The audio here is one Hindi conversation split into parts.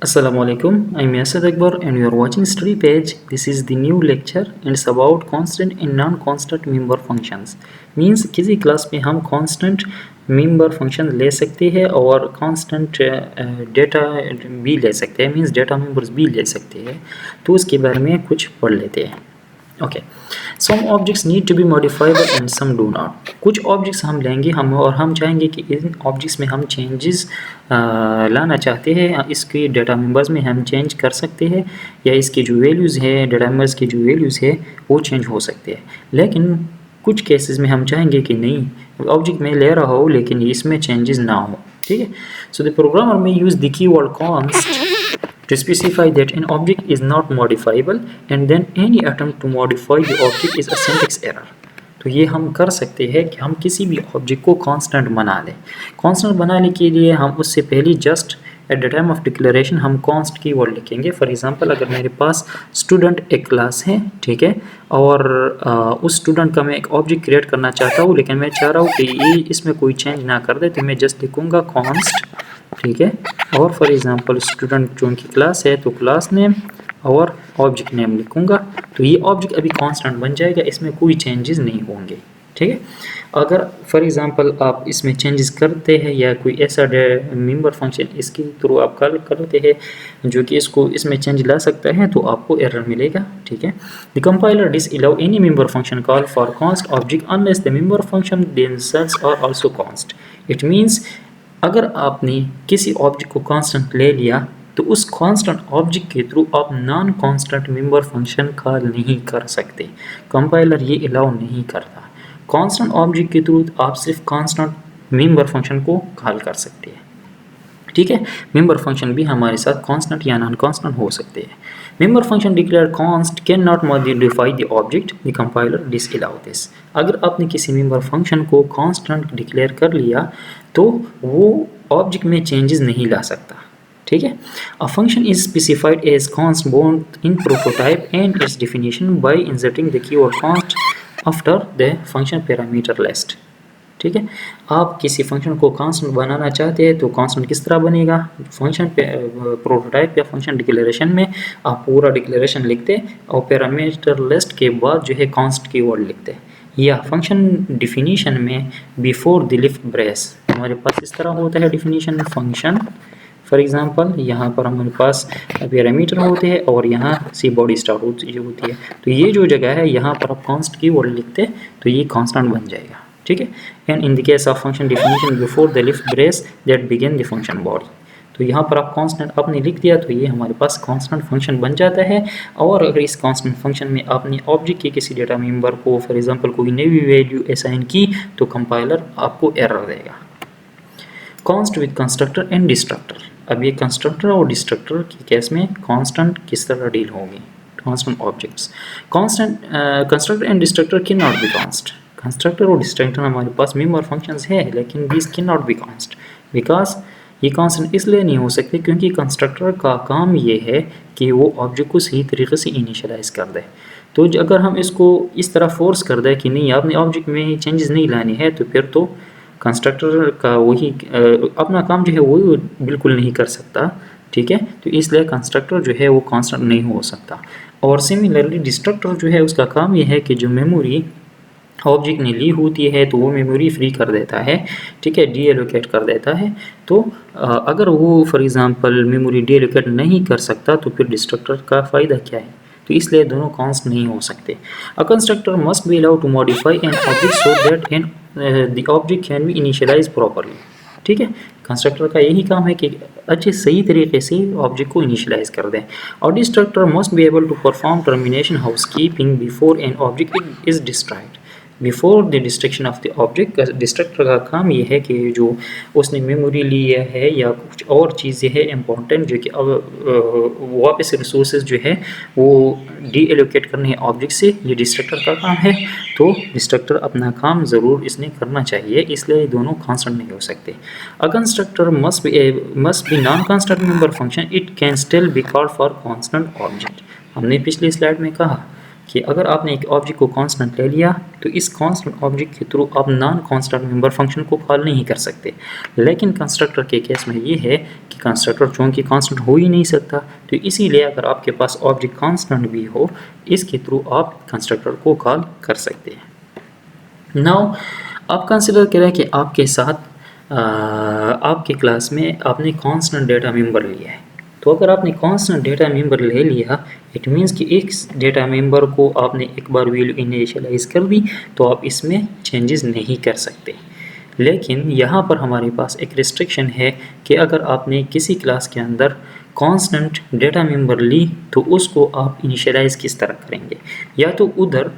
Assalamu alaikum. I'm Yasir Akbar and you are watching Study Page. This is the new lecture and it's about constant and non-constant member functions. Means किसी क्लास में हम constant member function ले सकते हैं और constant data भी ले सकते हैं. Means data members भी ले सकते हैं. तो उसके बारे में कुछ पढ़ लेते हैं. Okay, some objects need to be modifiable and some do not. कुछ ऑब्जेक्ट्स हम लेंगे और हम चाहेंगे कि इन ऑब्जेक्ट्स में हम चेंजेस लाना चाहते हैं. इसके डाटा मेंबर्स में हम चेंज कर सकते हैं या इसके जो वैल्यूज़ है डाटा मेंबर्स की जो वैल्यूज़ है वो चेंज हो सकते हैं. लेकिन कुछ केसेस में हम चाहेंगे कि नहीं, ऑब्जेक्ट में ले रहा हो लेकिन इसमें चेंजेस ना हो. ठीक है, सो द प्रोग्रामर में use the keyword const to specify that an object is not modifiable and then any attempt to modify the object is a syntax error. तो ये हम कर सकते हैं कि हम किसी भी ऑब्जेक्ट को कांस्टेंट बना लें. कांस्टेंट बनाने के लिए हम उससे पहले just at the time of declaration हम कॉन्स्ट की वर्ड लिखेंगे. फॉर एग्जांपल अगर मेरे पास स्टूडेंट एक क्लास है, ठीक है, और उस स्टूडेंट का मैं एक ऑब्जेक्ट क्रिएट करना चाहता हूँ लेकिन मैं चाह रहा हूँ कि ये इसमें कोई चेंज ना कर दे, तो मैं जस्ट लिखूँगा कॉन्स्ट. ठीक है, और फॉर एग्जांपल स्टूडेंट जो उनकी क्लास है तो क्लास नेम और ऑब्जेक्ट नेम लिखूंगा. तो ये ऑब्जेक्ट अभी कांस्टेंट बन जाएगा, इसमें कोई चेंजेस नहीं होंगे. ठीक है, अगर फॉर एग्जांपल आप इसमें चेंजेस करते हैं या कोई ऐसा मेंबर फंक्शन इसके थ्रू आप कॉल करते हैं जो कि इसको इसमें चेंज ला सकता है तो आपको एरर मिलेगा. ठीक है, the compiler disallow any member function call for const object unless the member function themselves are also const. It means अगर आपने किसी ऑब्जेक्ट को कांस्टेंट ले लिया तो उस कांस्टेंट ऑब्जेक्ट के थ्रू आप non constant member function call नहीं कर सकते. कंपाइलर ये अलाउ नहीं करता. कांस्टेंट ऑब्जेक्ट के थ्रू आप सिर्फ कांस्टेंट मेंबर फंक्शन को कॉल कर सकते हैं. ठीक है, मेंबर फंक्शन भी हमारे साथ कांस्टेंट या नॉन कांस्टेंट हो सकते हैं. Member function declare const can not modify the object. The compiler disallow this. अगर आपने किसी मेंबर फंक्शन को कांस्टेंट डिक्लेयर कर लिया तो वो ऑब्जेक्ट में चेंजेस नहीं ला सकता. ठीक है, a function is specified as const both in prototype and its definition by inserting the keyword const after the function parameter list. ठीक है, आप किसी फंक्शन को कांस्टेंट बनाना चाहते हैं तो कांस्टेंट किस तरह बनेगा, फंक्शन प्रोटोटाइप या फंक्शन डिक्लेरेशन में आप पूरा डिक्लेरेशन लिखते और पैरामीटर लिस्ट के बाद जो है कांस्ट कीवर्ड लिखते. या फंक्शन डिफिनीशन में बिफोर द लिफ्ट ब्रेस हमारे पास इस तरह होता है डिफिनीशन में फंक्शन. फॉर एग्जांपल यहाँ पर हमारे पास पैरामीटर होते हैं और यहाँ से बॉडी स्टार्ट होती है. तो ये जो जगह है यहाँ पर आप कांस्ट कीवर्ड लिखते तो ये कांस्टेंट बन जाएगा. ठीक है, and in the case of function definition before the lift brace that begin the function body. तो यहाँ पर आप कांस्टेंट आपने लिख दिया तो ये हमारे पास कांस्टेंट फंक्शन बन जाता है. और अगर इस कांस्टेंट फंक्शन में आपने ऑब्जेक्ट के किसी डेटा मेंबर को फॉर एग्जांपल कोई नई वैल्यू असाइन की तो कंपाइलर आपको एरर देगा. Const with constructor and destructor. अब ये कंस्ट्रक्टर और डिस्ट्रक्टर के केस में कांस्टेंट किस तरह डील होगी. Constant objects, constant constructor and destructor can not be const. Constructor और डिस्ट्रक्टर हमारे पास मेंबर फंक्शंस है लेकिन these can not be const because ये कांस्टेंट इसलिए नहीं हो सकते क्योंकि कंस्ट्रक्टर का काम ये है कि वो ऑब्जेक्ट को सही तरीके से इनिशियलाइज कर दे. तो अगर हम इसको इस तरह फोर्स कर दें कि नहीं आपने ऑब्जेक्ट में चेंजेस नहीं लाने हैं तो फिर तो कंस्ट्रक्टर का वही अपना काम जो है वो बिल्कुल नहीं कर सकता. ठीक है, तो इसलिए कंस्ट्रक्टर जो है वो कांस्टेंट नहीं हो सकता. और सिमिलरली डिस्ट्रक्टर जो है उसका काम ये है कि जो मेमोरी ऑब्जेक्ट ने ली होती है तो वो मेमोरी फ्री कर देता है. ठीक है, डी एलोकेट कर देता है. तो अगर वो for example memory D allocate नहीं कर सकता तो फिर डिस्ट्रक्टर का फ़ायदा क्या है. तो इसलिए दोनों कांस्ट नहीं हो सकते. A constructor must be allowed to modify an object so that an the object can be initialise properly. ठीक है, कंस्ट्रक्टर का यही काम है कि अच्छे सही तरीके से ऑब्जेक्ट को इनिशियलाइज कर दें. और destructor must be able to perform termination housekeeping before an object is destroyed before the destruction of the object. Destructor का काम ये है कि जो उसने मेमोरी ली है या कुछ और चीज़ें हैं इम्पोर्टेंट जो कि वापस रिसोर्सेज जो है वो डी एलोकेट करने हैं ऑब्जेक्ट से, ये डिस्ट्रक्टर का काम है. तो डिस्ट्रक्टर अपना काम ज़रूर इसने करना चाहिए, इसलिए दोनों कांस्टेंट नहीं हो सकते. A constructor must B non constant member function. It can still be called for constant object. हमने पिछली स्लाइड में कहा कि अगर आपने एक ऑब्जेक्ट को कांस्टेंट ले लिया तो इस कांस्टेंट ऑब्जेक्ट के थ्रू आप नॉन कांस्टेंट मेंबर फंक्शन को कॉल नहीं कर सकते। लेकिन कंस्ट्रक्टर के केस में ये है कि कंस्ट्रक्टर चूँकि कांस्टेंट हो ही नहीं सकता, तो इसीलिए अगर आपके पास ऑब्जेक्ट कांस्टेंट भी हो, इसके थ्रू आप कंस्ट्रक्टर को कॉल कर सकते हैं। नाउ आप कंसिडर करें कि आपके साथ आपके क्लास में आपने कांस्टेंट डेटा मेंबर लिया है। तो अगर आपने कांस्टेंट डेटा मेंबर ले लिया, इट मीन्स कि एक डेटा मेंबर को आपने एक बार वैल्यू इनिशियलाइज कर दी तो आप इसमें चेंजेस नहीं कर सकते। लेकिन यहाँ पर हमारे पास एक रिस्ट्रिक्शन है कि अगर आपने किसी क्लास के अंदर कांस्टेंट डेटा मेंबर ली तो उसको आप इनिशियलाइज किस तरह करेंगे, या तो उधर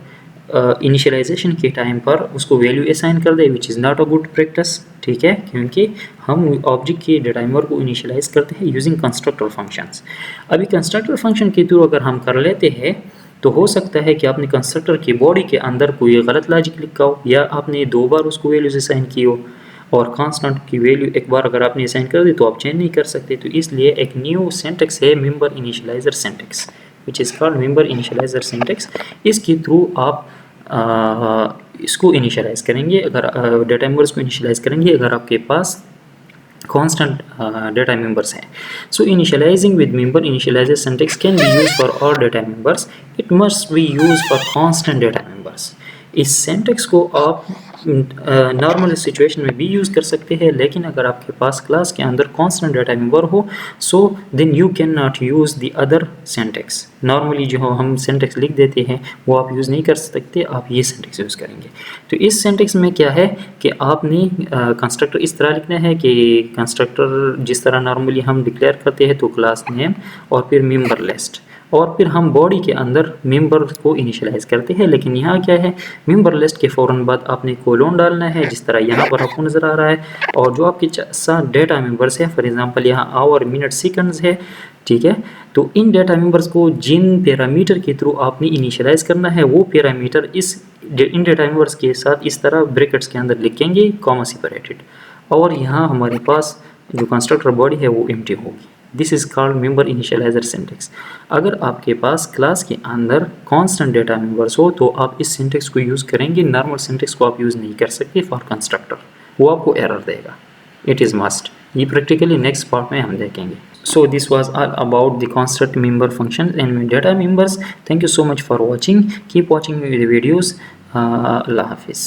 इनिशियलाइजेशन के टाइम पर उसको वैल्यू असाइन कर दे, which is not a good practice, ठीक है, क्योंकि हम ऑब्जेक्ट के डेटा मेंबर को इनिशियलाइज करते हैं यूजिंग कंस्ट्रक्टर फंक्शंस। अभी कंस्ट्रक्टर फंक्शन के थ्रू अगर हम कर लेते हैं तो हो सकता है कि आपने कंस्ट्रक्टर की बॉडी के अंदर कोई गलत लॉजिक लिखा हो, या आपने 2 बार उसको वैल्यूज असाइन की हो, और कांस्टेंट की वैल्यू एक बार अगर आपने असाइन कर दी तो आप चेंज नहीं कर सकते। तो इसलिए एक न्यू सिंटेक्स है member initialiser syntax, which is called member initialiser syntax. इसके थ्रू आप इसको इनिशियलाइज करेंगे, अगर डेटा मेंबर्स को इनिशियलाइज करेंगे अगर आपके पास constant data members हैं। So initializing with member initializer syntax can be used for all data members. It must be used for constant data members. इस सिंटेक्स को आप नॉर्मल सिचुएशन में भी यूज़ कर सकते हैं, लेकिन अगर आपके पास क्लास के अंदर कांस्टेंट डेटा मेंबर हो, so then you cannot use the other syntax. Normally जो हम सिंटेक्स लिख देते हैं वो आप यूज़ नहीं कर सकते, आप ये सिंटेक्स यूज़ करेंगे। तो इस सिंटेक्स में क्या है कि आपने कंस्ट्रक्टर इस तरह लिखना है कि कंस्ट्रक्टर जिस तरह नॉर्मली हम डिक्लेयर करते हैं तो क्लास नेम और फिर मेंबर लिस्ट, और फिर हम बॉडी के अंदर मेंबर को इनिशियलाइज करते हैं। लेकिन यहाँ क्या है, मेंबर लिस्ट के फ़ौरन बाद आपने कोलोन डालना है, जिस तरह यहाँ पर आपको नज़र आ रहा है, और जो आपके साथ डेटा मेंबर्स है, फॉर एग्जांपल यहाँ आवर मिनट सेकंड्स है, ठीक है। तो इन डेटा मेंबर्स को जिन पैरामीटर के थ्रू आपने इनिशियलाइज करना है वो पैरामीटर इन डेटा मेंबर्स के साथ इस तरह ब्रैकेट्स के अंदर लिखेंगे, कॉमा सेपरेटेड, और यहाँ हमारे पास जो कंस्ट्रक्टर बॉडी है वो एम्प्टी होगी। This is called member initialiser syntax. अगर आपके पास क्लास के अंदर कांस्टेंट डेटा मेंबर्स हो तो आप इस सिंटेक्स को यूज़ करेंगे, नॉर्मल सिंटेक्स को आप यूज़ नहीं कर सकते फॉर कंस्ट्रक्टर, वो आपको एरर देगा। इट इज़ मस्ट, ये प्रैक्टिकली नेक्स्ट पार्ट में हम देखेंगे। So this was all about the constant member functions and data members. Thank you so much for watching. Keep watching the videos. Allah Hafiz.